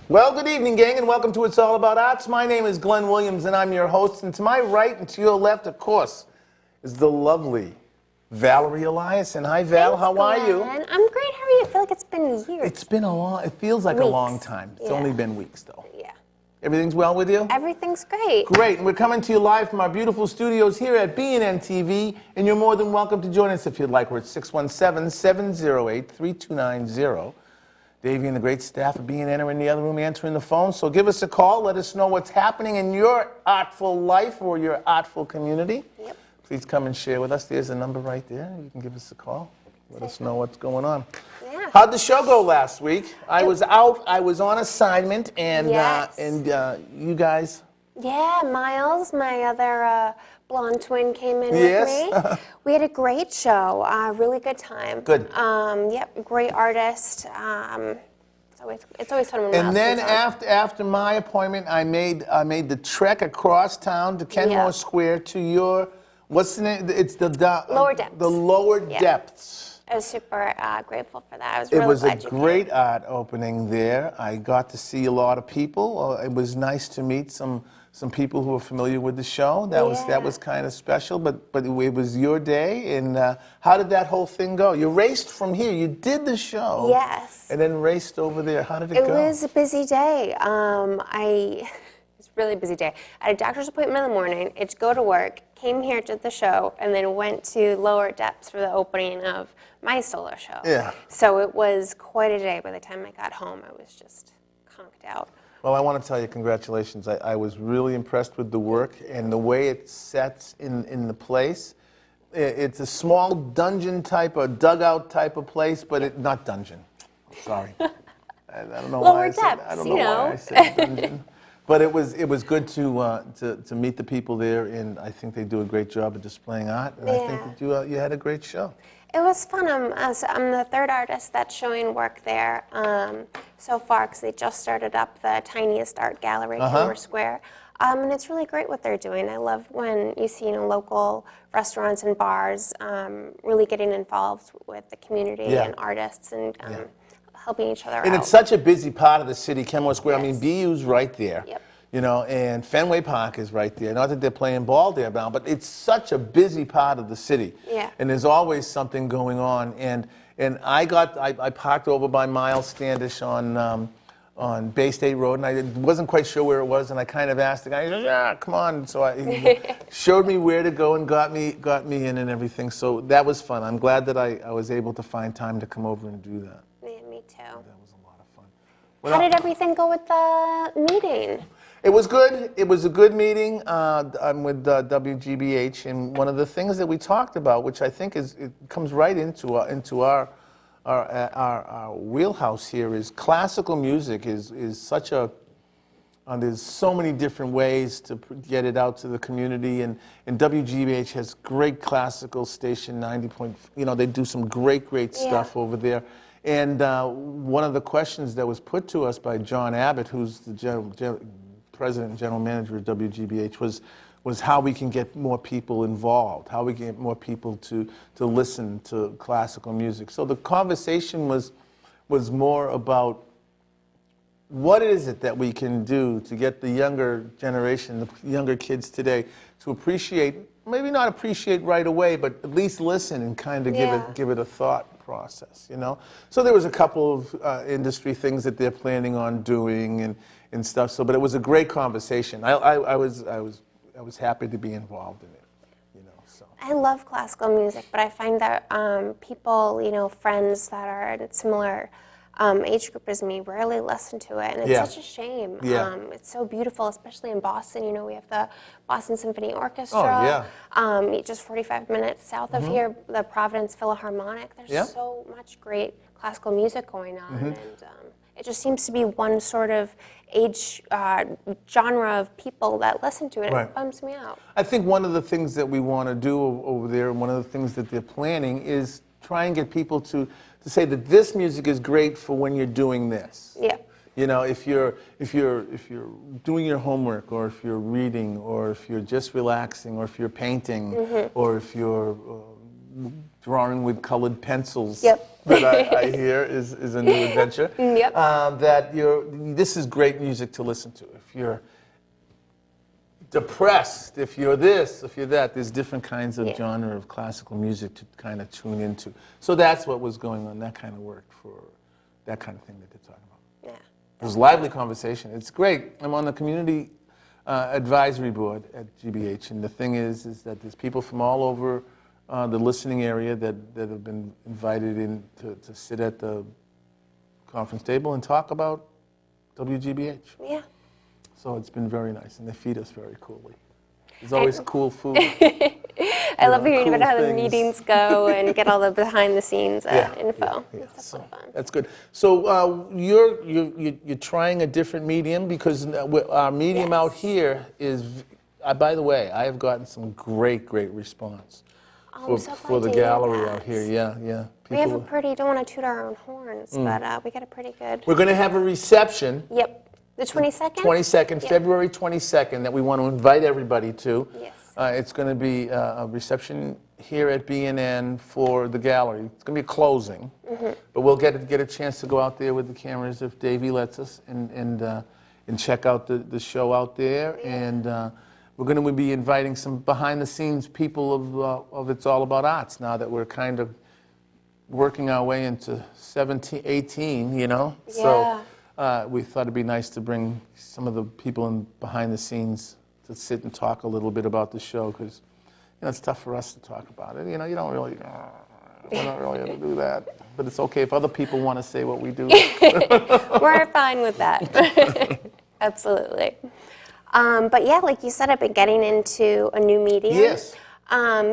Well, good evening, gang, and welcome to It's All About Arts. My name is Glenn Williams, and I'm your host. And to my right and to your left, of course, is the lovely Valerie Eliason. Hi, Val. Thanks, how Glenn. are you? I'm great. How are you? I feel like it's been years. It's been a long. It feels like Weeks. a long time. It's only been weeks, though. Yeah. Everything's well with you? Everything's great. Great, and we're coming to you live from our beautiful studios here at BNN-TV, and you're more than welcome to join us if you'd like. We're at 617-708-3290. Davey and the great staff of BNN are in the other room answering the phone, so give us a call. Let us know what's happening in your artful life or your artful community. Yep. Please come and share with us. There's a number right there. You can give us a call. Let us know what's going on. Yeah. How'd the show go last week? I was out. I was on assignment, and Yes. You guys. Yeah, Miles, my other blonde twin, came in Yes. with me. We had a great show. Really good time. Good. Yep. Great artist. It's always fun when And then Miles comes on. after my appointment, I made the trek across town to Kenmore Yeah. Square to your, what's the name? It's the Lower Depths. The Lower Yeah. Depths. I was super grateful for that. I was It really was a glad you came. great art opening there. I got to see a lot of people. It was nice to meet some people who were familiar with the show. That was kind of special. But it was your day. And how did that whole thing go? You raced from here. You did the show. Yes. And then raced over there. How did it go? It was a busy day. It was a really busy day. I had a doctor's appointment in the morning. I had to go to work, came here to the show, and then went to Lower Depths for the opening of my solo show. Yeah. So it was quite a day. By the time I got home, I was just conked out. Well, I want to tell you congratulations. I was really impressed with the work and the way it sets in the place. It's a small dungeon type or dugout type of place, but not dungeon. Sorry. I don't know Lower why I said, depths, I don't you know why know. I said dungeon. But it was good to meet the people there, and I think they do a great job of displaying art. And I think that you had a great show. It was fun. I'm the third artist that's showing work there so far because they just started up the tiniest art gallery in Kenmore Square. And it's really great what they're doing. I love when you see local restaurants and bars really getting involved with the community and artists and helping each other out. And it's such a busy part of the city, Chemel Square. Yes. I mean, BU's right there. Yep. You know, and Fenway Park is right there. Not that they're playing ball there now, but it's such a busy part of the city. Yeah. And there's always something going on. And I parked over by Miles Standish on Bay State Road, and I wasn't quite sure where it was, and I kind of asked the guy. He said, "Yeah, come on." So he showed me where to go and got me in and everything. So that was fun. I'm glad that I was able to find time to come over and do that. Yeah, me too. That was a lot of fun. How did everything go with the meeting? It was good. It was a good meeting. I'm with WGBH, and one of the things that we talked about, which I think it comes right into our wheelhouse here, is classical music is such a. There's so many different ways to get it out to the community, and WGBH has great classical station, 90 point. They do some great stuff over there. And one of the questions that was put to us by John Abbott, who's the President and General Manager of WGBH, was how we can get more people involved, how we can get more people to listen to classical music. So the conversation was more about what is it that we can do to get the younger generation, the younger kids today, to appreciate, maybe not appreciate right away, but at least listen and kind of give it a thought process, So there was a couple of industry things that they're planning on doing and stuff. So, but it was a great conversation. I was happy to be involved in it, So. I love classical music, but I find that people, friends that are in similar age group as me, rarely listen to it, and it's such a shame. Yeah. It's so beautiful, especially in Boston. We have the Boston Symphony Orchestra. Oh, yeah. Just 45 minutes south of here, the Providence Philharmonic. There's so much great classical music going on, and it just seems to be one sort of age genre of people that listen to it. Right. It bums me out. I think one of the things that we want to do over there, and one of the things that they're planning, is try and get people to say that this music is great for when you're doing this. Yeah. If you're doing your homework, or if you're reading, or if you're just relaxing, or if you're painting, or if you're drawing with colored pencils. Yep. That I hear is a new adventure. Yep. This is great music to listen to. If you're depressed, if you're this, if you're that, there's different kinds of genre of classical music to kind of tune into. So that's what was going on. That kind of worked for that kind of thing that they're talking about. Yeah. It was a lively conversation. It's great. I'm on the community advisory board at GBH, and the thing is that there's people from all over the listening area that have been invited in to sit at the conference table and talk about WGBH. Yeah. So it's been very nice, and they feed us very coolly. There's always cool food. I love hearing cool about how the things. meetings go and get all the behind-the-scenes info. Yeah. It's So definitely fun. that's good. So you're trying a different medium, because our medium out here is. By the way, I have gotten some great response I'm so for glad the to hear gallery that. out here. Yeah. We have a pretty, don't want to toot our own horns, but we got a pretty good. We're going to have a reception. Yep. The 22nd? 22nd, Yep. February 22nd, that we want to invite everybody to. Yes. It's going to be a reception here at BNN for the gallery. It's going to be a closing, but we'll get a chance to go out there with the cameras if Davey lets us and check out the show out there. Yeah. And we're going to be inviting some behind-the-scenes people of It's All About Arts now that we're kind of working our way into 17, 18, you know? Yeah. So we thought it'd be nice to bring some of the people behind the scenes to sit and talk a little bit about the show, because it's tough for us to talk about it. You don't really, we're not really able to do that. But it's okay if other people want to say what we do. We're fine with that. Absolutely. But yeah, like you said, I've been getting into a new medium. Yes.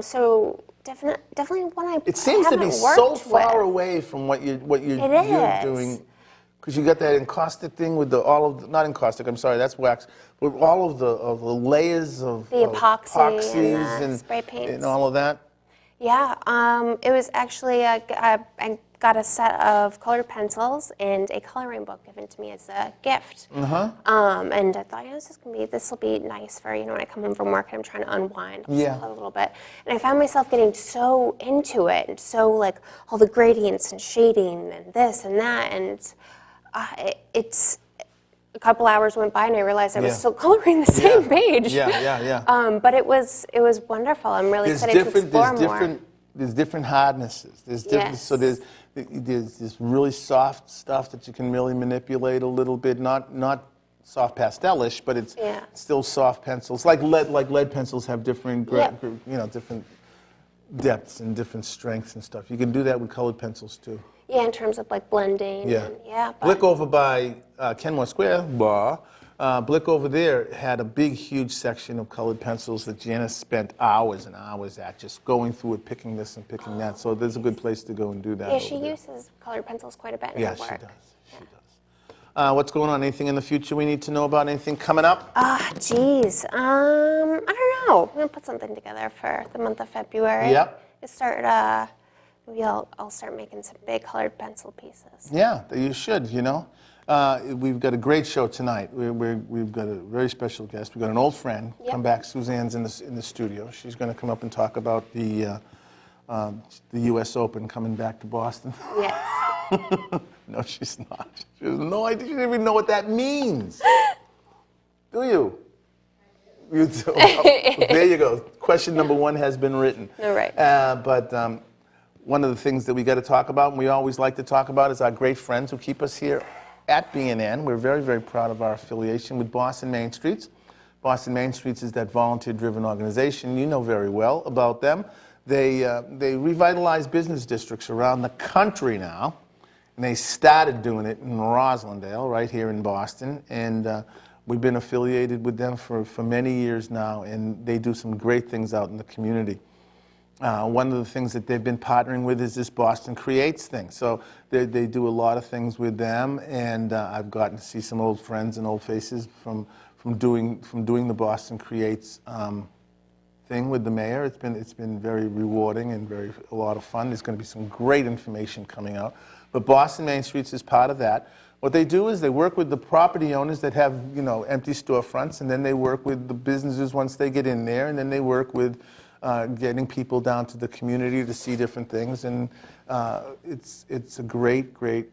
So definitely one I It seems to be haven't so worked far with. away from what you're is. doing. Because you got that encaustic thing with not encaustic, I'm sorry, that's wax, with all of the layers of The epoxy epoxies and the spray paints. and all of that. Yeah, it was actually, I got a set of colored pencils and a coloring book given to me as a gift. And I thought, this will be nice for, when I come home from work and I'm trying to unwind a little bit. And I found myself getting so into it, and so like all the gradients and shading and this and that, and it's a couple hours went by and I realized I was still coloring the same page. Yeah. But it was wonderful. I'm really excited to explore more. There's different hardnesses. There's different, so there's this really soft stuff that you can really manipulate a little bit, not soft pastelish, but it's still soft pencils. Like lead pencils have different different depths and different strengths and stuff. You can do that with colored pencils too. Yeah, in terms of like blending. Yeah. Blick over by Kenmore Square Bar. Blick over there had a big, huge section of colored pencils that Janice spent hours and hours at, just going through it, picking this and picking that. So there's a good place to go and do that. Yeah, she uses colored pencils quite a bit in her work. She does. What's going on? Anything in the future we need to know about? Anything coming up? Geez. I don't know. I'm going to put something together for the month of February. Yep. Maybe I'll start making some big colored pencil pieces. Yeah, you should, We've got a great show tonight. We've got a very special guest. We've got an old friend come back. Suzanne's in the studio. She's going to come up and talk about the U.S. Open coming back to Boston. Yes. No, she's not. She has no idea. She doesn't even know what that means. Do you? You do. There you go. Question number 1 has been written. All right. But one of the things that we got to talk about, and we always like to talk about, is our great friends who keep us here at BNN. We're very, very proud of our affiliation with Boston Main Streets. Boston Main Streets is that volunteer-driven organization. You know very well about them. They revitalize business districts around the country now, and they started doing it in Roslindale, right here in Boston. And we've been affiliated with them for many years now, and they do some great things out in the community. One of the things that they've been partnering with is this Boston Creates thing. So they do a lot of things with them, and I've gotten to see some old friends and old faces from doing the Boston Creates thing with the mayor. It's been very rewarding and a lot of fun. There's going to be some great information coming out. But Boston Main Streets is part of that. What they do is they work with the property owners that have empty storefronts, and then they work with the businesses once they get in there, and then they work with getting people down to the community to see different things. And it's a great, great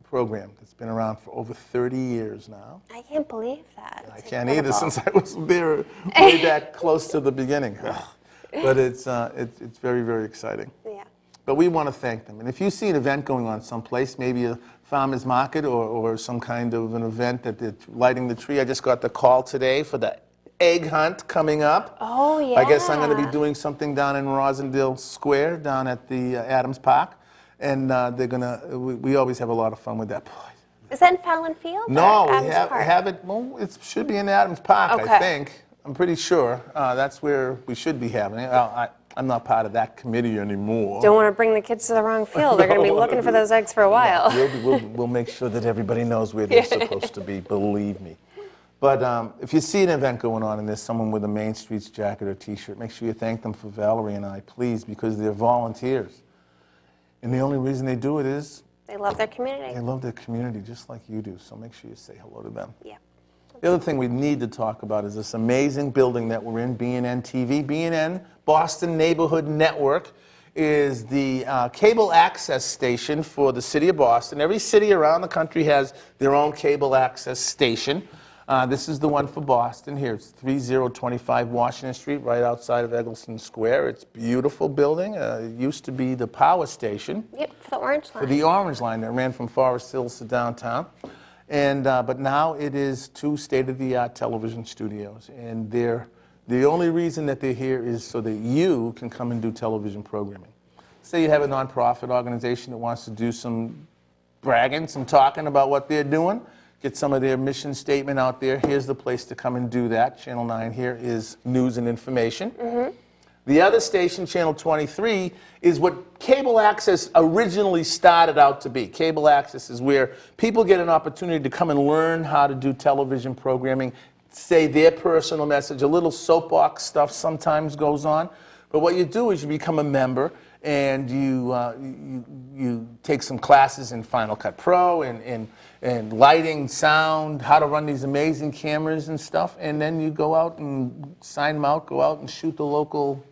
program that's been around for over 30 years now. I can't believe that. I It's can't incredible. either since I was there way back close to the beginning. But it's very, very exciting. Yeah. But we want to thank them. And if you see an event going on someplace, maybe a farmer's market or some kind of an event that they're lighting the tree. I just got the call today for the egg hunt coming up. Oh, yeah. I guess I'm going to be doing something down in Rosendale Square, down at the Adams Park. And they're going to, we always have a lot of fun with that. Is that in Fallon Field? No, or we Adams Park? have it, well, it should be in Adams Park, I Okay. think. I'm pretty sure that's where we should be having it. I'm not part of that committee anymore. Don't want to bring the kids to the wrong field. They're going to be looking for those eggs for a while. We'll make sure that everybody knows where they're supposed to be, believe me. But if you see an event going on and there's someone with a Main Streets jacket or T-shirt, make sure you thank them for Valerie and I, please, because they're volunteers. And the only reason they do it is They love their community. they love their community just like you do, so make sure you say hello to them. Yeah. The other thing we need to talk about is this amazing building that we're in, BNN-TV. BNN, Boston Neighborhood Network, is the cable access station for the city of Boston. Every city around the country has their own cable access station. This is the one for Boston here. It's 3025 Washington Street, right outside of Eggleston Square. It's a beautiful building. It used to be the power station. Yep, for the Orange Line. For the Orange Line that ran from Forest Hills to downtown. And, but now it is 2 state-of-the-art television studios. And the only reason that they're here is so that you can come and do television programming. Say you have a nonprofit organization that wants to do some bragging, some talking about what they're doing, get some of their mission statement out there. Here's the place to come and do that. Channel 9 here is news and information. Mm-hmm. The other station, Channel 23, is what cable access originally started out to be. Cable access is where people get an opportunity to come and learn how to do television programming, say their personal message. A little soapbox stuff sometimes goes on. But what you do is you become a member and you take some classes in Final Cut Pro and lighting, sound, how to run these amazing cameras and stuff. And then you go out and sign them out, go out and shoot the local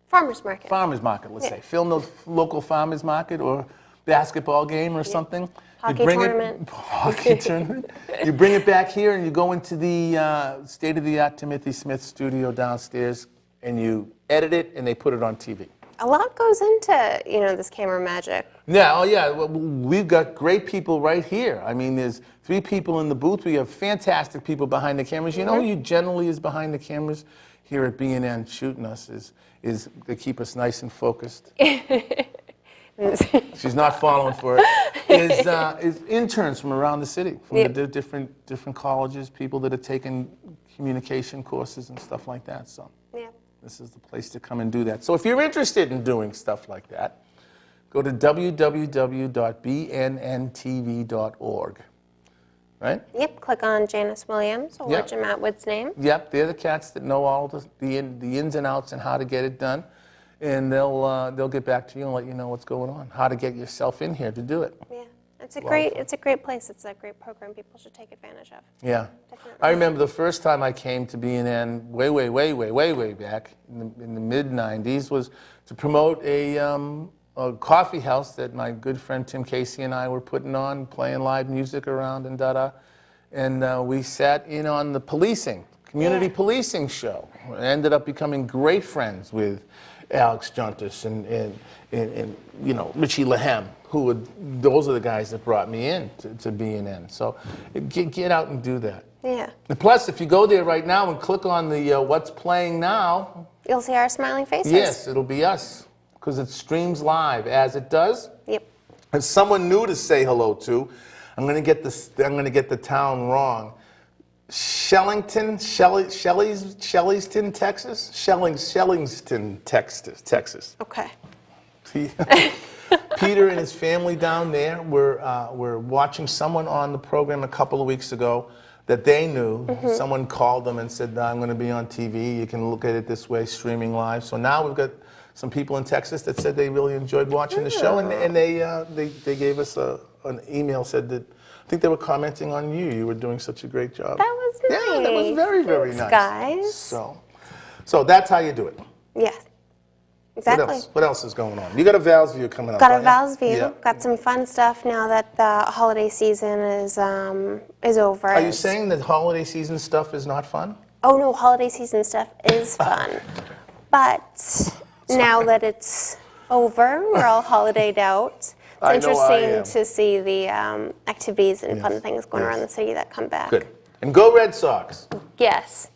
Farmers Market. farmers market, let's say. Film the local farmers market or basketball game or something. Hockey You bring tournament. Hockey tournament. You bring it back here and you go into the state-of-the-art Timothy Smith studio downstairs and you edit it and they put it on TV. A lot goes into, this camera magic. Yeah, oh yeah, well, we've got great people right here. I mean, there's 3 people in the booth. We have fantastic people behind the cameras. You know who generally is behind the cameras here at BNN shooting us is they keep us nice and focused. She's not falling for it. Is interns from around the city, from the different colleges, people that have taken communication courses and stuff like that. So Yeah. this is the place to come and do that. So if you're interested in doing stuff like that, go to www.bnntv.org. Right? Yep, click on Janice Williams or Yep. Jim Atwood's name. Yep, they're the cats that know all the ins and outs and how to get it done. And they'll get back to you and let you know what's going on, how to get yourself in here to do it. Yeah. It's a great place. It's a great program people should take advantage of. Yeah. Definitely. I remember the first time I came to BNN way back in the mid-90s was to promote a coffee house that my good friend Tim Casey and I were putting on, playing live music around and And we sat in on the community policing show. I ended up becoming great friends with Alex Juntis and Richie Lahem, those are the guys that brought me in to BNN. So get out and do that. Yeah. And plus, if you go there right now and click on the what's playing now, You'll see our smiling faces. yes, it'll be us because it streams live as it does. Yep. And someone new to say hello to, I'm going to get the town wrong. Shellington, Texas? Shellington, Texas. Okay. Peter and his family down there were watching someone on the program a couple of weeks ago that they knew. Mm-hmm. Someone called them and said, I'm going to be on TV. You can look at it this way, streaming live. So now we've got some people in Texas that said they really enjoyed watching the show, and they gave us an email, said that I think they were commenting on you. You were doing such a great job. That was nice. Yeah, that was very, very Thanks, nice. guys. So that's how you do it. Yeah, exactly. What else is going on? You got a Val's View coming up. Got a don't you? Val's View. Yeah. Got some fun stuff now that the holiday season is over. Are you saying that holiday season stuff is not fun? Oh no, holiday season stuff is fun, but now that it's over, we're all holidayed out. It's I know I am. interesting to see the activities and fun things going around the city that come back. Good. And go Red Sox. Yes.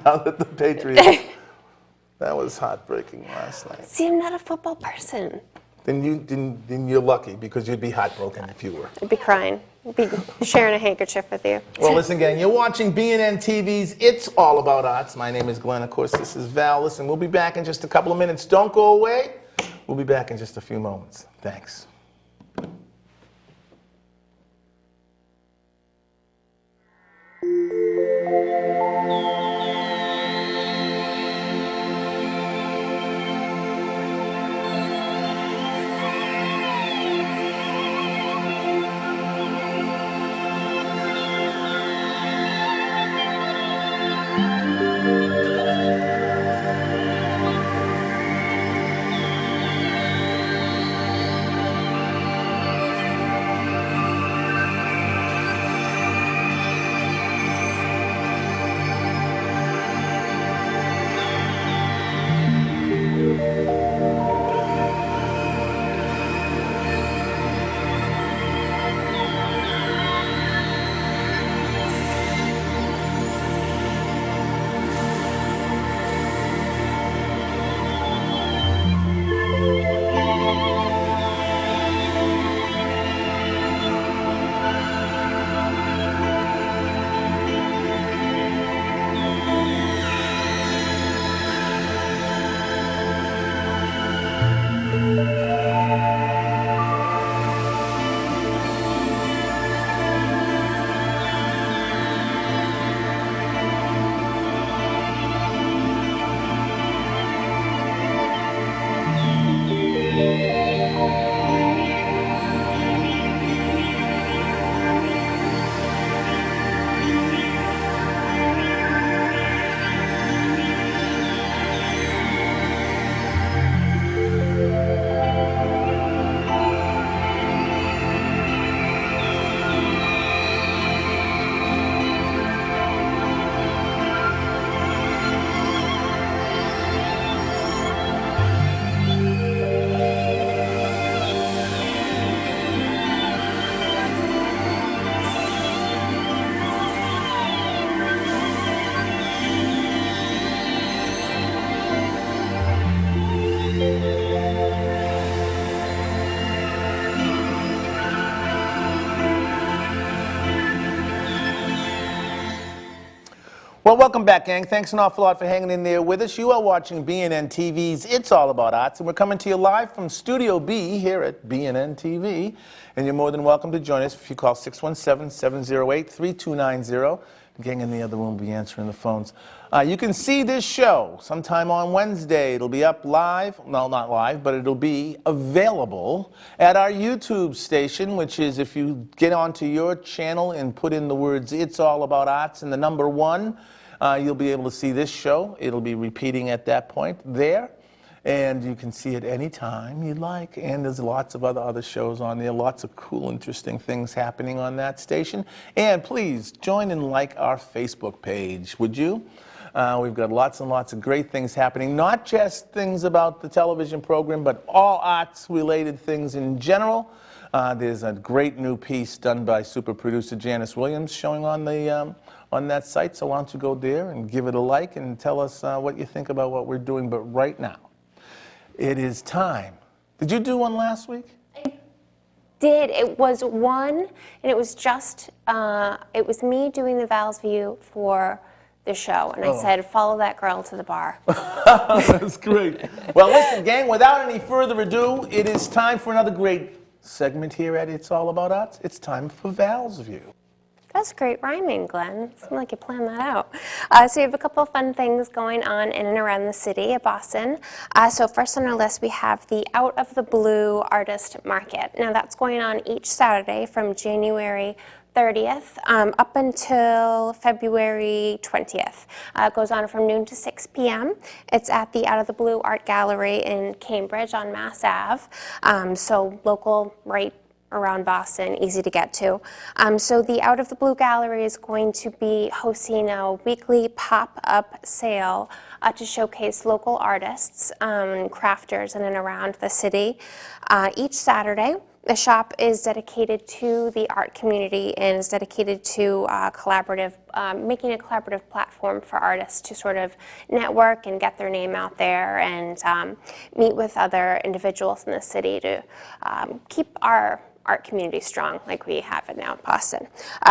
Now that the Patriots. That was heartbreaking last night. See, I'm not a football person. Then you're lucky because you'd be heartbroken if you were. I'd be crying. I'd be sharing a handkerchief with you. Well, listen, gang, you're watching BNN-TV's It's All About Arts. My name is Glenn. Of course, this is Val. Listen, we'll be back in just a couple of minutes. Don't go away. We'll be back in just a few moments. Thanks. Well, welcome back, gang. Thanks an awful lot for hanging in there with us. You are watching BNN-TV's It's All About Arts, and we're coming to you live from Studio B here at BNN-TV. And you're more than welcome to join us if you call 617-708-3290. The gang in the other room will be answering the phones. You can see this show sometime on Wednesday. It'll be up live. No, not live, but it'll be available at our YouTube station, which is if you get onto your channel and put in the words It's All About Arts and the number 1, you'll be able to see this show. It'll be repeating at that point there. And you can see it anytime you like. And there's lots of other shows on there. Lots of cool, interesting things happening on that station. And please join and like our Facebook page, would you? We've got lots and lots of great things happening. Not just things about the television program, but all arts-related things in general. There's a great new piece done by super producer Janice Williams showing on the on that site. So why don't you go there and give it a like and tell us what you think about what we're doing. But right now, it is time. Did you do one last week? I did. It was one, and it was just, it was me doing the Val's View for the show. And I said, follow that girl to the bar. That's great. Well, listen, gang, without any further ado, it is time for another great segment here at It's All About Arts. It's time for Val's View. That's great rhyming, Glenn. Seems like you planned that out. So we have a couple of fun things going on in and around the city of Boston. So first on our list, we have the Out of the Blue Artist Market. Now that's going on each Saturday from January 30th up until February 20th. It goes on from noon to 6 p.m. It's at the Out of the Blue Art Gallery in Cambridge on Mass Ave. So local, right around Boston, easy to get to. So the Out of the Blue Gallery is going to be hosting a weekly pop-up sale to showcase local artists and crafters in and around the city. Each Saturday, the shop is dedicated to the art community and is dedicated to making a collaborative platform for artists to sort of network and get their name out there and meet with other individuals in the city to keep our art community strong like we have it now in Boston.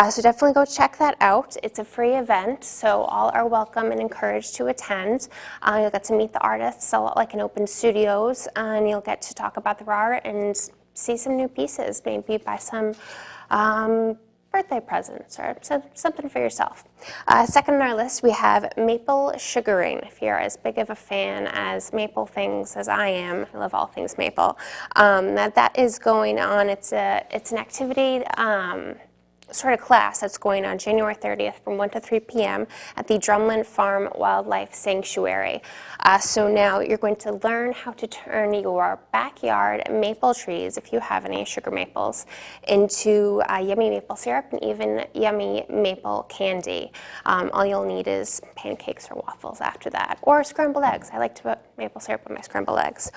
So definitely go check that out. It's a free event, so all are welcome and encouraged to attend. You'll get to meet the artists, a lot like an open studios, and you'll get to talk about their art and see some new pieces, maybe buy some birthday presents or something for yourself. Second on our list, we have maple sugaring. If you're as big of a fan as maple things as I am, I love all things maple. That is going on. It's an activity, sort of class that's going on January 30th from 1 to 3 p.m. at the Drumlin Farm Wildlife Sanctuary. So now you're going to learn how to turn your backyard maple trees, if you have any sugar maples, into yummy maple syrup and even yummy maple candy. All you'll need is pancakes or waffles after that, or scrambled eggs. I like to put maple syrup on my scrambled eggs.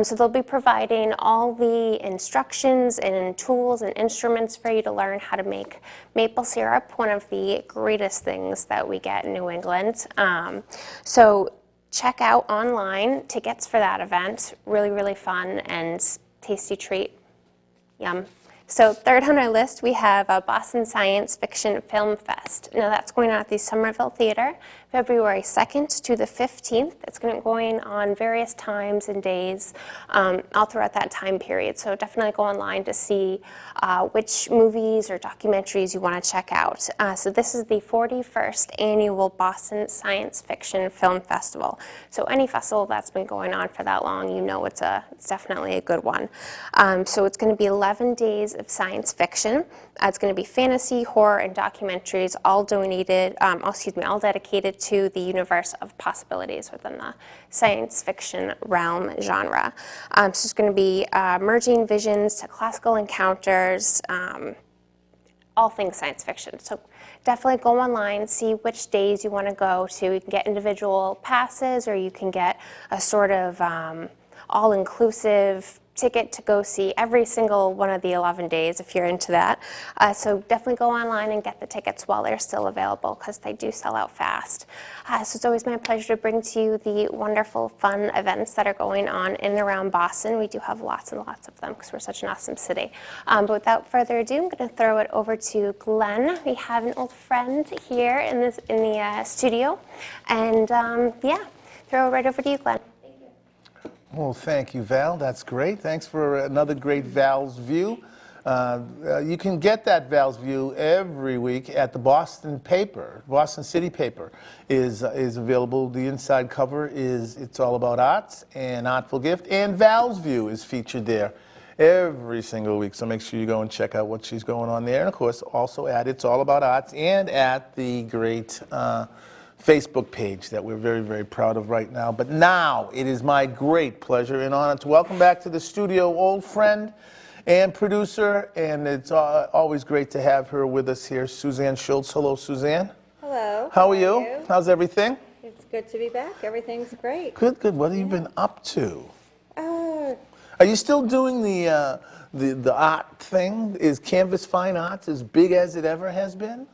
So they'll be providing all the instructions and tools and instruments for you to learn how to make maple syrup, one of the greatest things that we get in New England. So check out online tickets for that event. Really, really fun and tasty treat. Yum. So third on our list, we have a Boston Science Fiction Film Fest. Now that's going on at the Somerville Theater, February 2nd to the 15th. It's going to be going on various times and days all throughout that time period. So definitely go online to see which movies or documentaries you want to check out. So this is the 41st annual Boston Science Fiction Film Festival. So any festival that's been going on for that long, you know it's definitely a good one. So it's going to be 11 days of science fiction. It's going to be fantasy, horror, and documentaries, all dedicated to the universe of possibilities within the science fiction realm genre. So it's going to be merging visions to classical encounters, all things science fiction. So definitely go online, see which days you want to go to. You can get individual passes, or you can get a sort of all-inclusive ticket to go see every single one of the 11 days if you're into that. So definitely go online and get the tickets while they're still available, because they do sell out fast. So it's always my pleasure to bring to you the wonderful, fun events that are going on in and around Boston. We do have lots and lots of them because we're such an awesome city. But without further ado, I'm going to throw it over to Glenn. We have an old friend here in the studio. And yeah, throw it right over to you, Glenn. Well, thank you, Val. That's great. Thanks for another great Val's View. You can get that Val's View every week at the Boston paper. Boston City paper is available. The inside cover is It's All About Arts and Artful Gift, and Val's View is featured there every single week. So make sure you go and check out what she's going on there. And of course, also at It's All About Arts and at the great Facebook page that we're very, very proud of right now. But now it is my great pleasure and honor to welcome back to the studio old friend and producer, and it's always great to have her with us here, Suzanne Shultz. Hello, Suzanne. Hello. How are you? How's everything? It's good to be back. Everything's great. Good, good. What have you been up to? Uh, Are you still doing the art thing? Is Canvas Fine Arts as big as it ever has been?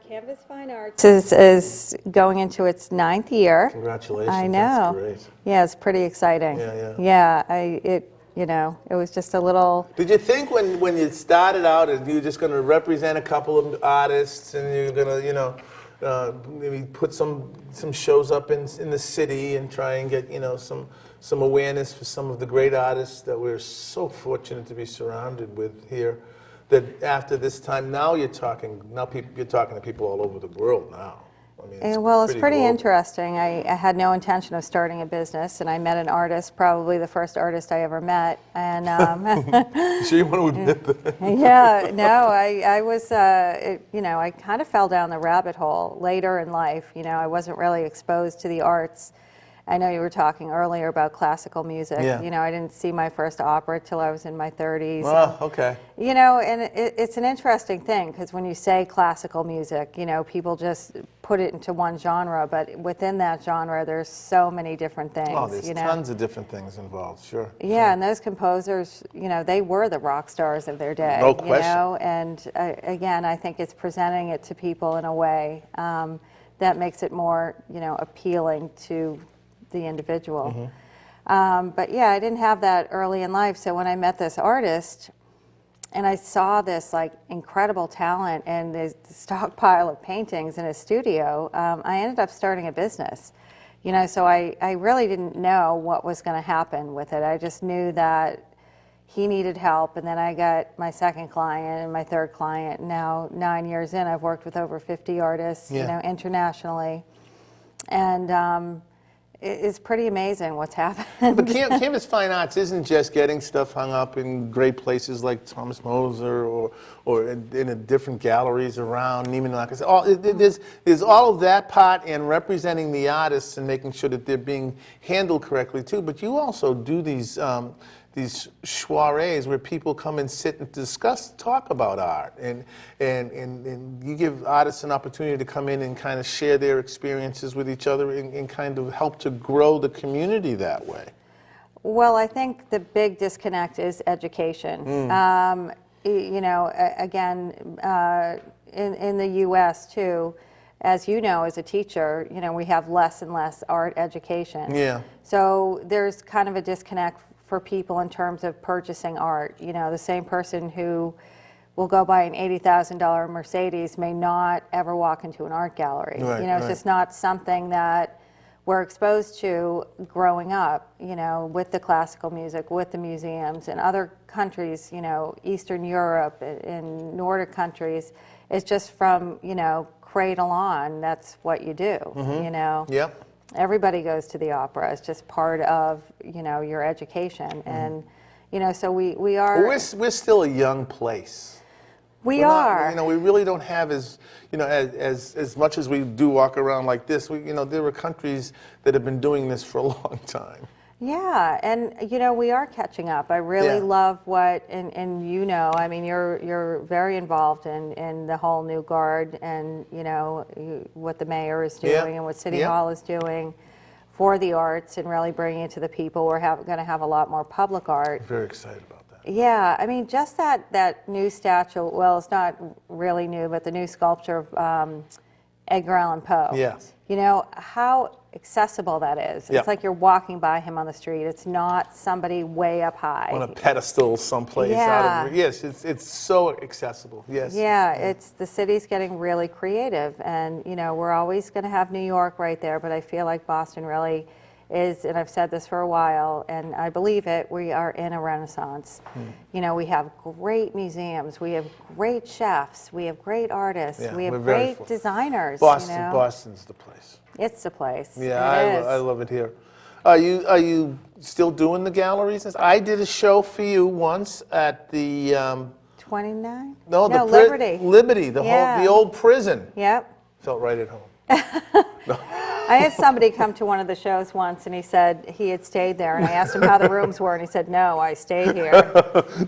Canvas Fine Arts is going into its 9th year. Congratulations. I know. That's great. Yeah, it's pretty exciting. Yeah. Yeah, it was just a little. Did you think when you started out that you were just going to represent a couple of artists and you're going to, maybe put some shows up in the city and try and get, some awareness for some of the great artists that we're so fortunate to be surrounded with here, that after this time, now you're talking to people all over the world now. I mean, Well, it's pretty global. interesting. I had no intention of starting a business, and I met an artist, probably the first artist I ever met. And You sure you want to admit that? yeah, no, I was, I kind of fell down the rabbit hole later in life. I wasn't really exposed to the arts. I know you were talking earlier about classical music. Yeah. I didn't see my first opera till I was in my 30s. Oh, okay. And it's an interesting thing because when you say classical music, people just put it into one genre, but within that genre, there's so many different things. Oh, there's tons of different things involved, sure. Yeah, and those composers, they were the rock stars of their day. No question. And again, I think it's presenting it to people in a way that makes it more, appealing to the individual. But yeah, I didn't have that early in life. So when I met this artist and I saw this like incredible talent and this stockpile of paintings in his studio, I ended up starting a business. So I really didn't know what was going to happen with it. I just knew that he needed help, and then I got my second client and my third client. Now, 9 years in, I've worked with over 50 artists, internationally. And it's pretty amazing what's happened. But Canvas Fine Arts isn't just getting stuff hung up in great places like Thomas Moser or in different galleries around Neiman Marcus. There's all of that part and representing the artists and making sure that they're being handled correctly too. But you also do these soirees where people come and sit and talk about art, and you give artists an opportunity to come in and kind of share their experiences with each other and kind of help to grow the community that way. Well, I think the big disconnect is education. Again, in the U.S. too, as you know, as a teacher, we have less and less art education. Yeah. So there's kind of a disconnect for people in terms of purchasing art. The same person who will go buy an $80,000 Mercedes may not ever walk into an art gallery. Right, It's just not something that we're exposed to growing up, with the classical music, with the museums. In other countries, Eastern Europe, in Nordic countries, it's just from, cradle on, that's what you do, Yep. Everybody goes to the opera. It's just part of, your education. And, so we are... But we're still a young place. We are. We really don't have as much as we do walk around like this. There are countries that have been doing this for a long time. Yeah, and we are catching up. I really love what, and I mean, you're very involved in the whole New Guard, and what the mayor is doing and what City Hall is doing for the arts and really bringing it to the people. We're going to have a lot more public art. Very excited about that. Yeah, I mean, just that new statue. Well, it's not really new, but the new sculpture of Edgar Allan Poe. Yes. How accessible that is. Yeah. It's like you're walking by him on the street. It's not somebody way up high. On a pedestal someplace. Yes, it's so accessible. Yes. Yeah, the city's getting really creative, and we're always going to have New York right there, but I feel like Boston really is, and I've said this for a while, and I believe it, we are in a renaissance. We have great museums, we have great chefs, we have great artists, we have great designers. Boston's the place. It's the place. Yeah, I love it here. Are you still doing the galleries? I did a show for you once at the 29? No, Liberty. Liberty, the old prison. Yep. Felt right at home. I had somebody come to one of the shows once, and he said he had stayed there, and I asked him how the rooms were, and he said, "No, I stayed here."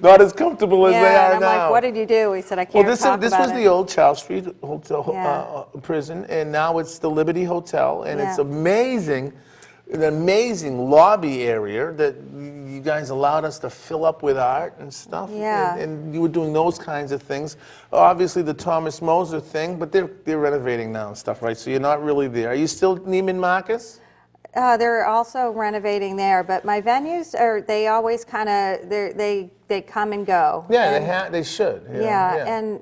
Not as comfortable as they are and I'm now. like, "What did you do?" He said, "I can't talk this about was it." the old Charles Street Hotel prison, and now it's the Liberty Hotel, and it's an amazing lobby area that you guys allowed us to fill up with art and stuff. Yeah. And you were doing those kinds of things. Obviously the Thomas Moser thing, but they're renovating now and stuff, right? So you're not really there. Are you still Neiman Marcus? They're also renovating there, but my venues they always kind of they come and go. Yeah, they should. And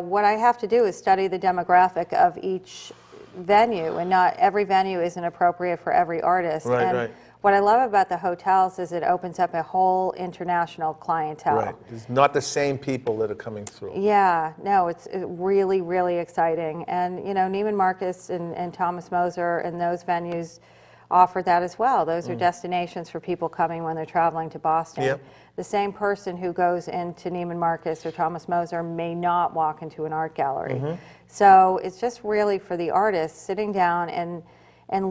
what I have to do is study the demographic of each venue, and not every venue isn't appropriate for every artist. Right, and right. what I love about the hotels is it opens up a whole international clientele. Right. It's not the same people that are coming through. Yeah, no, it's really, really exciting. And, you know, Neiman Marcus and Thomas Moser and those venues offer that as well. Those are destinations for people coming when they're traveling to Boston. Yep. The same person who goes into Neiman Marcus or Thomas Moser may not walk into an art gallery. So it's just really for the artists sitting down and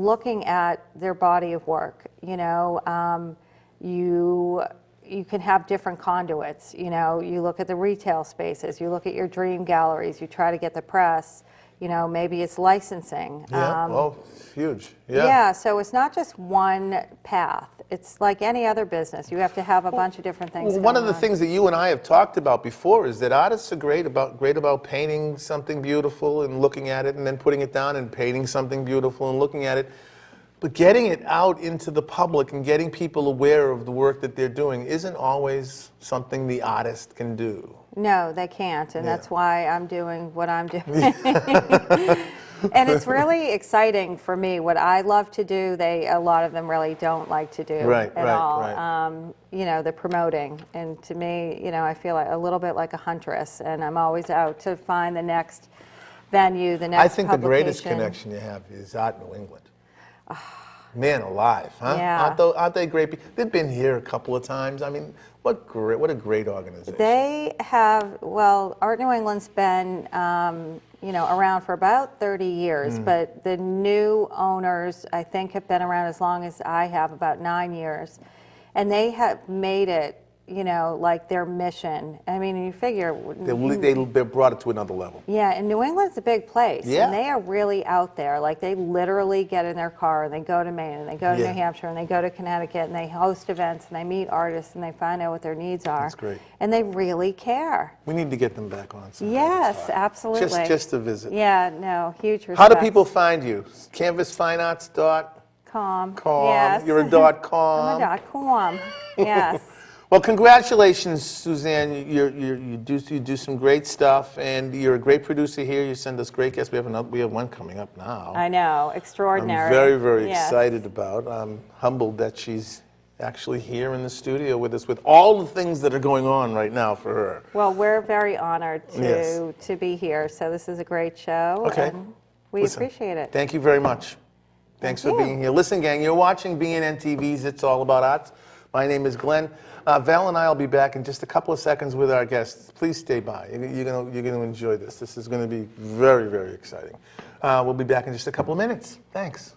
looking at their body of work. You know, you can have different conduits. You know, you look at the retail spaces, you look at your dream galleries, you try to get the press. You know, maybe it's licensing. Yeah, well, it's huge. Yeah. Yeah, so it's not just one path. It's like any other business. You have to have a bunch of different things Well, one of going the on. things that you and I have talked about before is that artists are great about painting something beautiful and looking at it and then putting it down and painting something beautiful and looking at it. But getting it out into the public and getting people aware of the work that they're doing isn't always something the artist can do. No, they can't, and Yeah. that's why I'm doing what I'm doing. And it's really exciting for me. What I love to do, a lot of them really don't like to do Right, at right, all. right. You know, the promoting, and to me, you know, I feel like a little bit like a huntress, and I'm always out to find the next venue, the next I think the greatest publication. connection you have is Art New England. Man alive, huh? Yeah. Aren't they great? They've been here a couple of times. I mean, what a great organization. They have, well, Art New England's been, you know, around for about 30 years, but the new owners, I think, have been around as long as I have, about 9 years. And they have made it, you know, like their mission. I mean, you figure... They brought it to another level. Yeah, and New England's a big place. Yeah. And they are really out there. Like, they literally get in their car and they go to Maine and they go to Yeah. New Hampshire and they go to Connecticut and they host events and they meet artists and they find out what their needs are. That's great. And they really care. We need to get them back on sometime. Yes, absolutely. Just to visit. Yeah, no, huge respect. How do people find you? CanvasFineArts.com. Com. Yes. You're a .com. I'm a .com. Yes. Well, congratulations, Suzanne. You do some great stuff, and you're a great producer here. You send us great guests. We have one coming up now. I know, extraordinary. I'm very, very Yes. excited about. I'm humbled that she's actually here in the studio with us, with all the things that are going on right now for her. Well, we're very honored Yes. to be here. So this is a great show. Okay. And we Listen, appreciate it. Thank you very much. Thanks Thank for you. being here. Listen, gang, you're watching BNN-TV's It's All About Arts. My name is Glenn. Val and I will be back in just a couple of seconds with our guests. Please stay by. You're gonna enjoy this. This is going to be very, very exciting. We'll be back in just a couple of minutes. Thanks.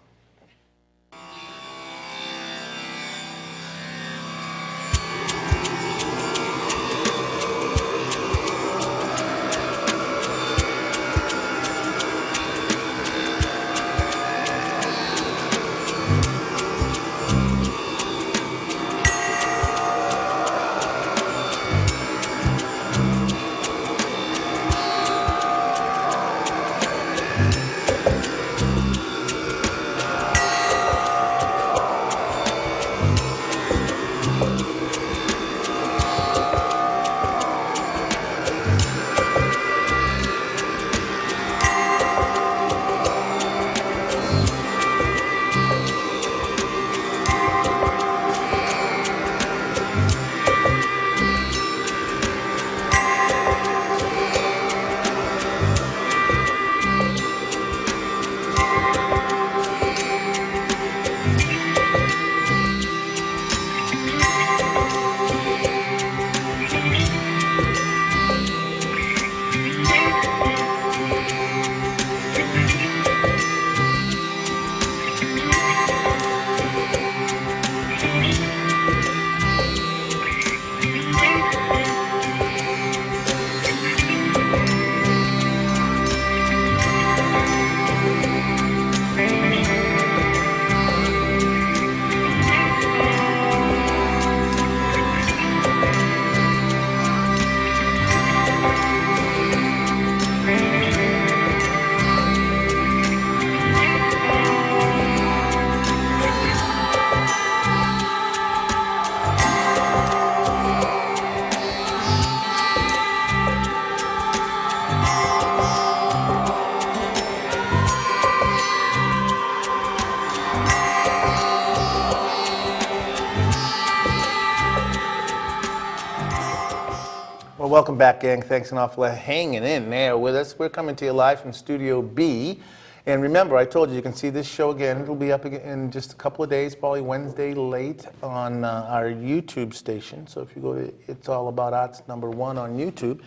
Well, welcome back, gang. Thanks an awful lot for hanging in there with us. We're coming to you live from Studio B. And remember, I told you can see this show again. It'll be up again in just a couple of days, probably Wednesday late on our YouTube station. So if you go to It's All About Arts #1 on YouTube,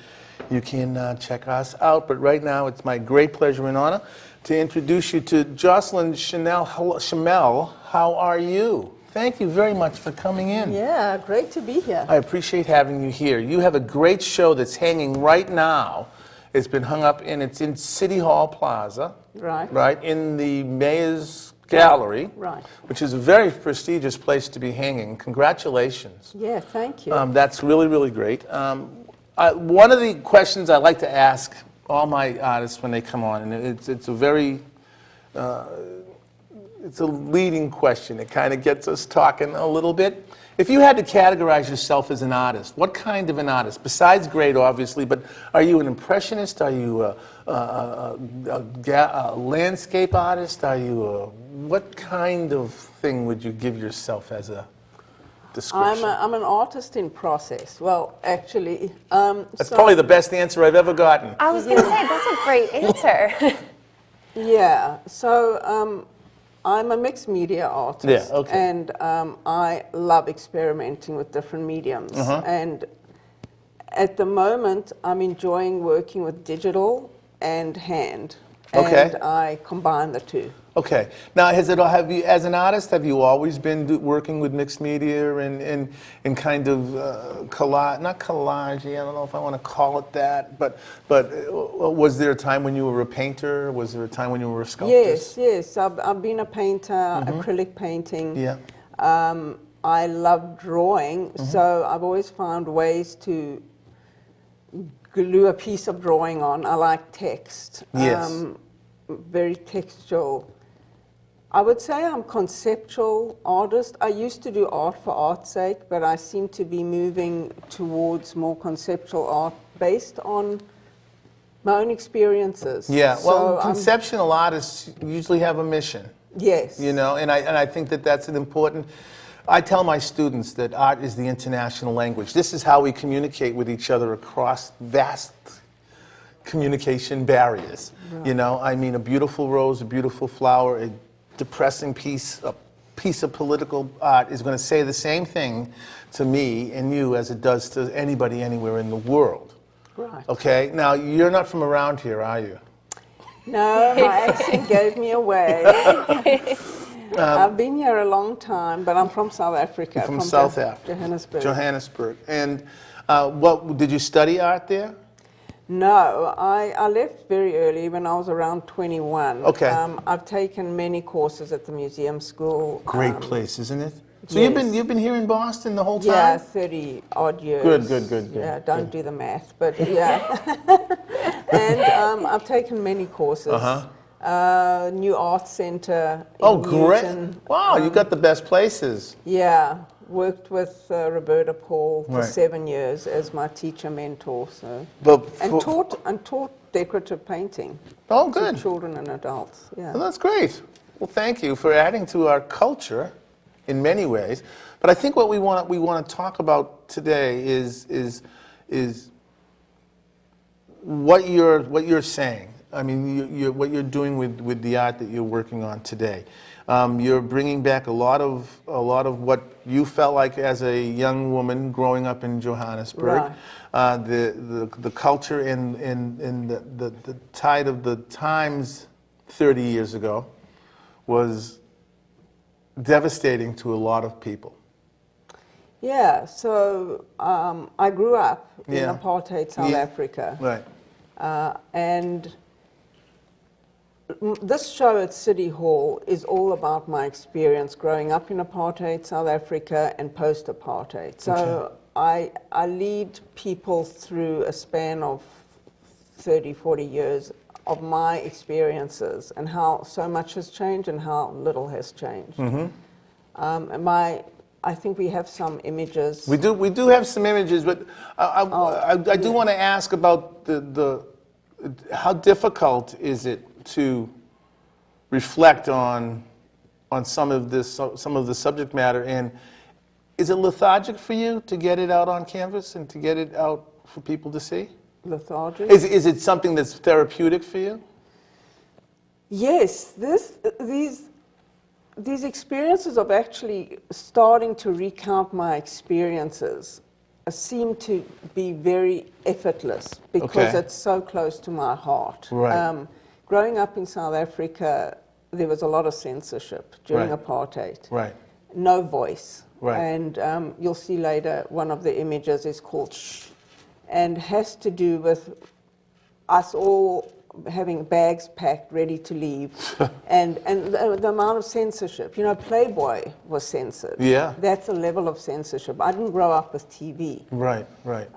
you can check us out. But right now, it's my great pleasure and honor to introduce you to Jocelyn Chemel. How are you? Thank you very much for coming in. Yeah, great to be here. I appreciate having you here. You have a great show that's hanging right now. It's been hung up and it's in City Hall Plaza. Right. Right, in the Mayor's Gallery. Right. Which is a very prestigious place to be hanging. Congratulations. Yeah, thank you. That's really, really great. One of the questions I like to ask all my artists when they come on, and it's a very, it's a leading question. It kind of gets us talking a little bit. If you had to categorize yourself as an artist, what kind of an artist? Besides great, obviously, but are you an impressionist? Are you a landscape artist? Are you what kind of thing would you give yourself as a description? I'm an artist in process. Well, actually, That's probably the best answer I've ever gotten. I was going to say, that's a great answer. yeah. So I'm a mixed media artist. Yeah, okay. And I love experimenting with different mediums. And at the moment, I'm enjoying working with digital and hand. Okay. And I combine the two. Okay. Now, have you, as an artist, have you always been working with mixed media and kind of collage, not collage, I don't know if I want to call it that, but was there a time when you were a painter? Was there a time when you were a sculptor? Yes. I've been a painter, acrylic painting. Yeah. I love drawing, so I've always found ways to glue a piece of drawing on. I like text. Yes. Very textual. I would say I'm conceptual artist. I used to do art for art's sake, but I seem to be moving towards more conceptual art based on my own experiences. Yeah, well, So conceptual artists usually have a mission. yes. You know, and I think that that's an important. I tell my students that art is the international language. This is how we communicate with each other across vast communication barriers. Right. You know, I mean, a beautiful rose, a beautiful flower, a depressing piece of political art is going to say the same thing to me and you as it does to anybody anywhere in the world. Right. Okay? Now, you're not from around here, are you? No, my accent gave me away. I've been here a long time, but I'm from South Africa. From South Africa. Johannesburg. Johannesburg. And what did you study art there? No, I left very early when I was around 21. Okay. I've taken many courses at the museum school. Great place, isn't it? So yes. you've been here in Boston the whole time? Yeah, 30 odd years. Good. Yeah, don't do the math, but yeah. And I've taken many courses. New Art Center in Oh, great. Newton. Wow, you got the best places. Yeah, worked with Roberta Paul for Right. 7 years as my teacher mentor. So But taught decorative painting. Oh, to good. children and adults. Yeah. Well, that's great. Well, thank you for adding to our culture in many ways. But I think what we want to talk about today is what you're saying. I mean, what you're doing with the art that you're working on today. You're bringing back a lot of what you felt like as a young woman growing up in Johannesburg. Right. The culture and the tide of the times 30 years ago was devastating to a lot of people. Yeah, so I grew up in Yeah. apartheid South Africa. Right. And this show at City Hall is all about my experience growing up in apartheid South Africa and post-apartheid. So I lead people through a span of 30, 40 years of my experiences and how so much has changed and how little has changed. I think we have some images. We do have some images, but I do want to ask about the how difficult is it to reflect on some of the subject matter, and is it lethargic for you to get it out on canvas and to get it out for people to see? Lethargic. Is it something that's therapeutic for you? Yes, these experiences of actually starting to recount my experiences seem to be very effortless because Okay. it's so close to my heart. Right. Growing up in South Africa, there was a lot of censorship during Right. apartheid. Right. No voice. Right. And you'll see later one of the images is called Shh, and has to do with us all having bags packed, ready to leave, and the amount of censorship. You know, Playboy was censored. Yeah. That's a level of censorship. I didn't grow up with TV. Right, right.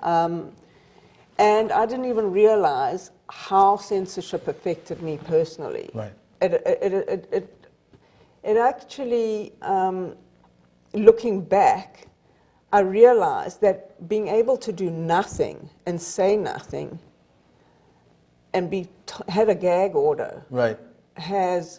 And I didn't even realize how censorship affected me personally. Right. It actually, looking back, I realized that being able to do nothing and say nothing and have a gag order Right. has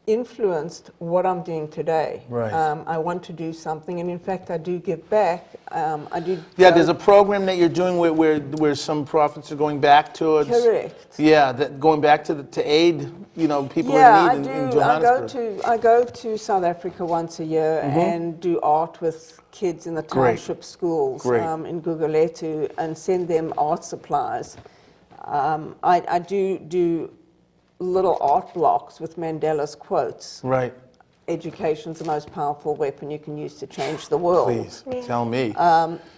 influenced what I'm doing today. Right. I want to do something, and in fact, I do give back. I do. Yeah, there's a program that you're doing where some profits are going back towards. Correct. Yeah, going back to aid, people Yeah, in need I in do. Johannesburg. I go to South Africa once a year and do art with kids in the Great. township schools Great. in Gugulethu and send them art supplies. I do little art blocks with Mandela's quotes. Right. Education's the most powerful weapon you can use to change the world. Please, tell me.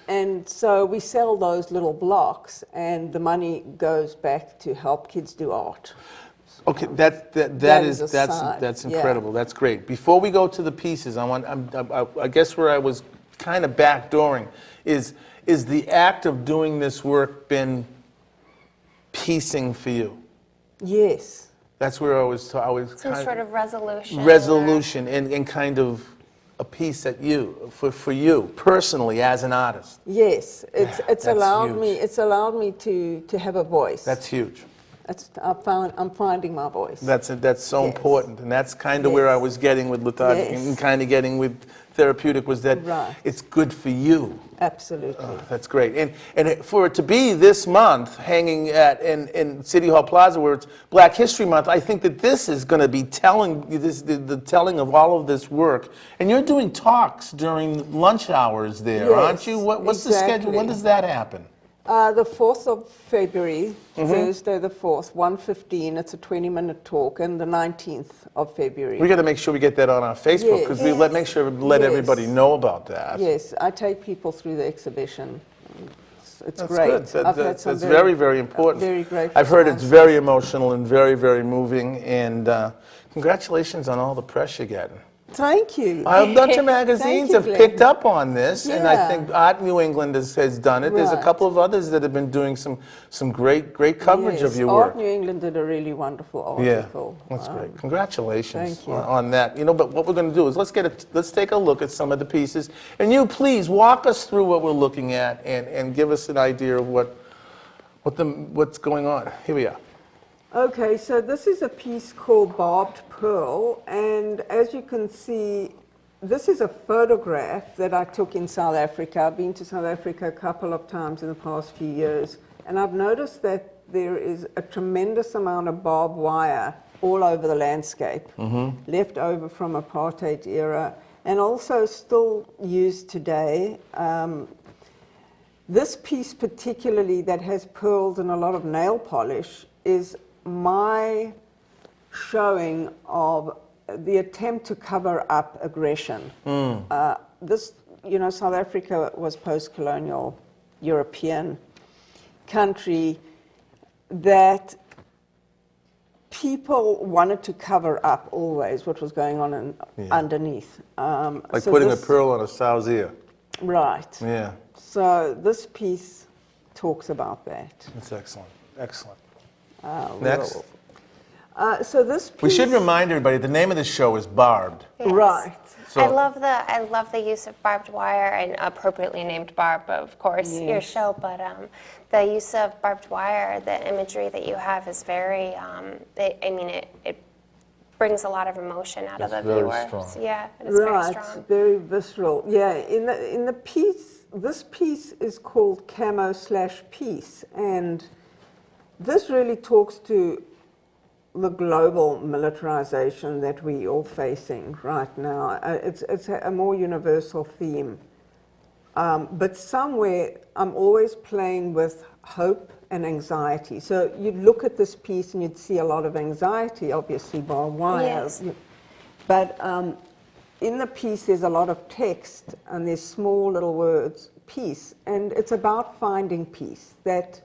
And so we sell those little blocks, and the money goes back to help kids do art. Okay, That is that's aside, incredible. That's great. Before we go to the pieces, I guess where I was kind of backdooring is the act of doing this work been piecing for you? Yes. That's where I was Some kind sort of resolution. resolution and kind of a piece at you for you personally as an artist. Yes, it's That's allowed huge. me. It's allowed me to have a voice. That's huge. I'm finding my voice. That's so Yes. important, and that's kind of where I was getting with lethargic Yes. and kind of getting with therapeutic was that Right. it's good for you. Absolutely. That's great, and for it to be this month hanging in City Hall Plaza where it's Black History Month, I think that this is going to be telling the telling of all of this work. And you're doing talks during lunch hours there, aren't Yes, you? What's the schedule? When exactly. does that happen? The 4th of February, Mm-hmm. Thursday the 4th, 1:15. It's a 20-minute talk, and the 19th of February. We got to make sure we get that on our Facebook because we Yes. make sure to let Yes. everybody know about that. Yes, I take people through the exhibition. It's That's great. good. I've had some That's very, very important. very great I've heard it's responses. very emotional and very, very moving. And congratulations on all the press you're getting. Thank you. A bunch of magazines you, have Glenn. picked up on this, and I Yeah. think Art New England has done it. There's a Right. couple of others that have been doing some great coverage of Yes, your Art work. New England did a really wonderful Yeah, article. that's great. Congratulations thank you. on that. But what we're going to do is let's take a look at some of the pieces, and you please walk us through what we're looking at and give us an idea of what's going on. Here we are. Okay, so this is a piece called Barbed Pearl, and as you can see, this is a photograph that I took in South Africa. I've been to South Africa a couple of times in the past few years, and I've noticed that there is a tremendous amount of barbed wire all over the landscape, left over from apartheid era, and also still used today. This piece particularly that has pearls and a lot of nail polish is my showing of the attempt to cover up aggression. South Africa was post-colonial European country that people wanted to cover up always what was going on underneath. Like so putting this- a pearl on a sow's ear. Right. Yeah, So this piece talks about that. that's excellent. Excellent. We'll- Next. So this piece... We should remind everybody the name of the show is Barbed. Yes. Right. So- I love the use of barbed wire and appropriately named Barb, of course, your Yes. show. But the use of barbed wire, the imagery that you have is very. It brings a lot of emotion out of It's the very viewer. strong. Yeah, it's very Right, strong. very visceral. Yeah, in the piece, this piece is called Camo/Peace, and this really talks to the global militarization that we're all facing right now. It's a more universal theme. But somewhere, I'm always playing with hope and anxiety. So you'd look at this piece and you'd see a lot of anxiety, obviously, barbed wire. Yes. But in the piece, there's a lot of text and there's small little words, peace. And it's about finding peace. That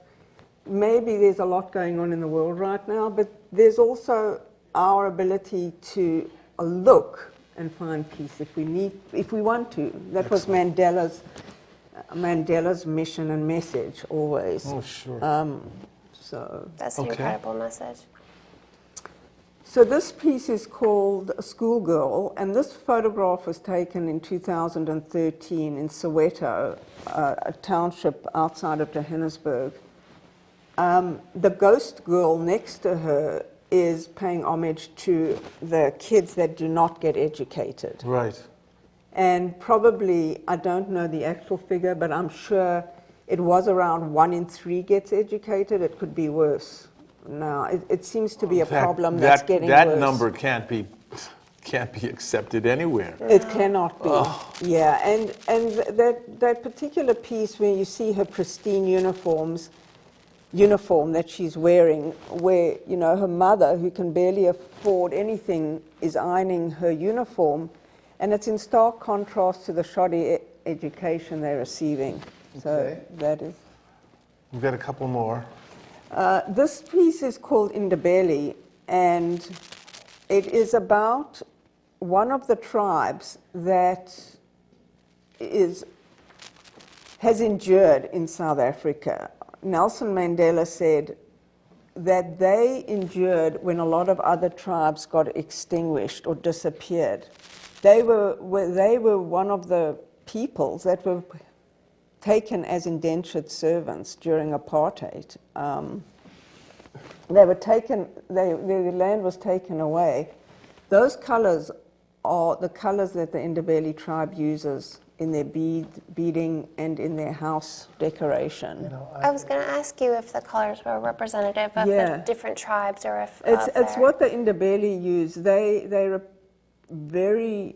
maybe there's a lot going on in the world right now, but there's also our ability to look and find peace if we want to. That was Mandela's mission and message always. Oh, sure. So That's an Okay. incredible message. So this piece is called A Schoolgirl, and this photograph was taken in 2013 in Soweto, a township outside of Johannesburg. The ghost girl next to her is paying homage to the kids that do not get educated. Right. And probably, I don't know the actual figure, but I'm sure it was around 1 in 3 gets educated. It could be worse. Now, it seems to be a problem that's getting worse. That number can't be accepted anywhere. It cannot be. Yeah, and that particular piece where you see her pristine uniform that she's wearing, where her mother, who can barely afford anything, is ironing her uniform, and it's in stark contrast to the shoddy education they're receiving. So Okay. that is. We've got a couple more. This piece is called Indabeli, and it is about one of the tribes that has endured in South Africa. Nelson Mandela said that they endured when a lot of other tribes got extinguished or disappeared. They were one of the peoples that were taken as indentured servants during apartheid. They were taken, their land was taken away. Those colors are the colors that the Indabeli tribe uses in their beading and in their house decoration. I was going to ask you if the colors were representative of the different tribes, or if It's what the Indabeli use. They're a very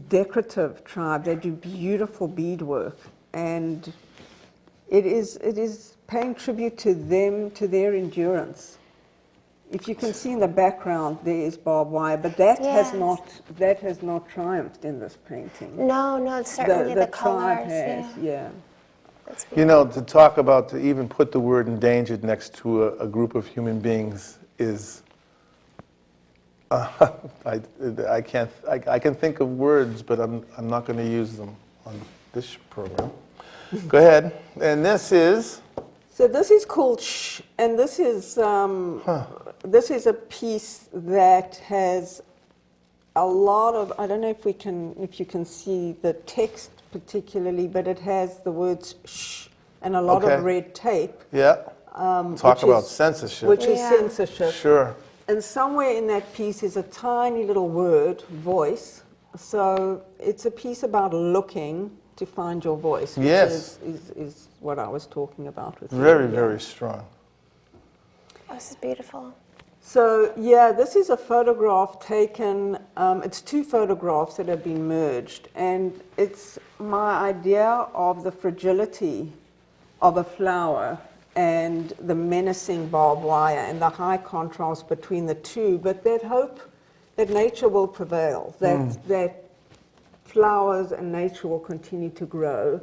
decorative tribe. They do beautiful beadwork, and it is paying tribute to them, to their endurance. If you can see in the background, there is barbed wire, but that has not triumphed in this painting. No, certainly the tribe colors. has, yeah. That's To talk about, to even put the word endangered next to a group of human beings is, I can think of words, but I'm not going to use them on this program. Go ahead. And this is? So this is called Shh, and this is a piece that has a lot of, I don't know if you can see the text particularly, but it has the words shh and a lot of red tape. Yeah. Talk about censorship. Which is censorship. Sure. And somewhere in that piece is a tiny little word, voice. So it's a piece about looking to find your voice, which is what I was talking about with you. Very strong. Oh, this is beautiful. So, yeah, this is a photograph taken, it's 2 photographs that have been merged, and it's my idea of the fragility of a flower and the menacing barbed wire and the high contrast between the two, but that hope that nature will prevail, that flowers and nature will continue to grow.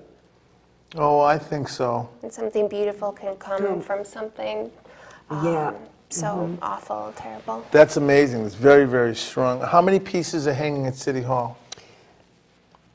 Oh, I think so. And something beautiful can come from something so awful, terrible. That's amazing. It's very strong. How many pieces are hanging at City Hall?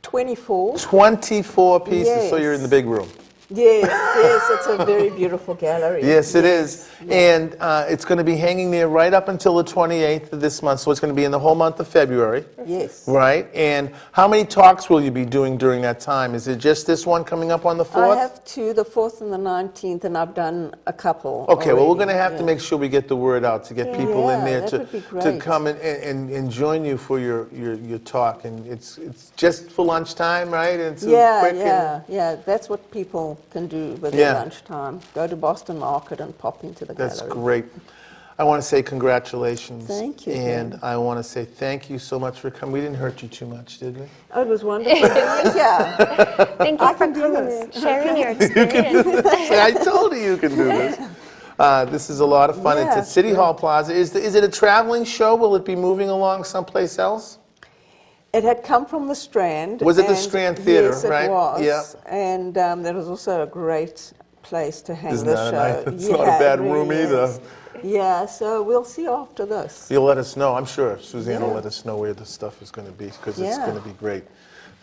24. 24 pieces, so you're in the big room. Yes, it's a very beautiful gallery. Yes, it is. And it's going to be hanging there right up until the 28th of this month, so it's going to be in the whole month of February. Yes. Right? And how many talks will you be doing during that time? Is it just this one coming up on the 4th? I have two, the 4th and the 19th, and I've done a couple. Okay, well, we're already. going to have to make sure we get the word out to get people in there that would be to great. come and join you for your talk. And it's just for lunchtime, right? And it's quick Yeah, that's what people can do with their lunchtime. Go to Boston Market and pop into the That's gallery. great. I want to say congratulations. Thank you, And Ben. I want to say thank you so much for coming. We didn't hurt you too much, did we? Oh, it was wonderful. Yeah. Thank you for can do coming this. and sharing your experience. I told you you can do this. This is a lot of fun. It's Yeah, at City great. Hall Plaza. Is it a traveling show? Will it be moving along someplace else? It had come from the Strand. Was it the and- Strand Theatre, yes, right? It was. Yeah. And there was also a great place to hang Isn't the that show. nice? It's not a bad it room really either. is. Yeah, so we'll see after this. You'll let us know. I'm sure Suzanne will Yeah. let us know where the stuff is going to be because it's Yeah. going to be great.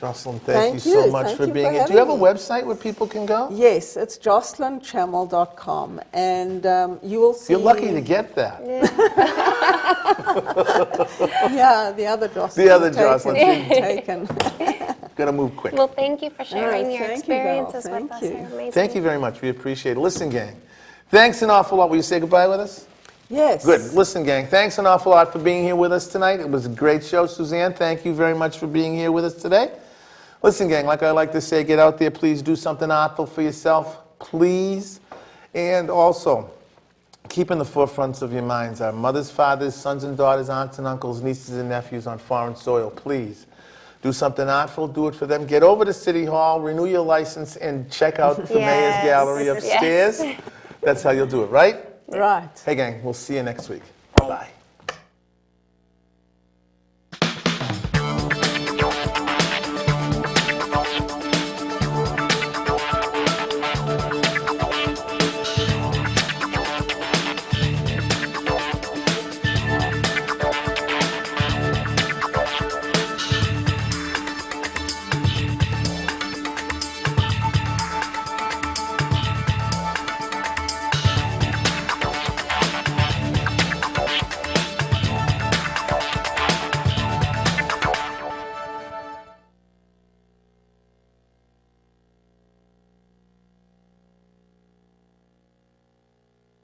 Jocelyn, thank you Thank so you. much Thank for you being for here. Do you have a having me. website where people can go? Yes, it's jocelynchemel.com, and you will see. You're lucky to get that. Yeah, the other Jocelyn. The other taken- Jocelyn. Taken. Going to move quick. Well, thank you for sharing your thank you, Val. experiences with Thank us. you. They're amazing. Thank you very much. We appreciate it. Listen, gang, thanks an awful lot. Will you say goodbye with us? Yes. Good. Listen, gang, thanks an awful lot for being here with us tonight. It was a great show. Suzanne, thank you very much for being here with us today. Listen, gang, like I like to say, get out there. Please do something artful for yourself. Please. And also, keep in the forefronts of your minds our mothers, fathers, sons and daughters, aunts and uncles, nieces and nephews on foreign soil. Please do something artful. Do it for them. Get over to City Hall, renew your license, and check out the Mayor's Gallery Yes. upstairs. That's how you'll do it, right? Right. Hey, gang, we'll see you next week. Bye-bye.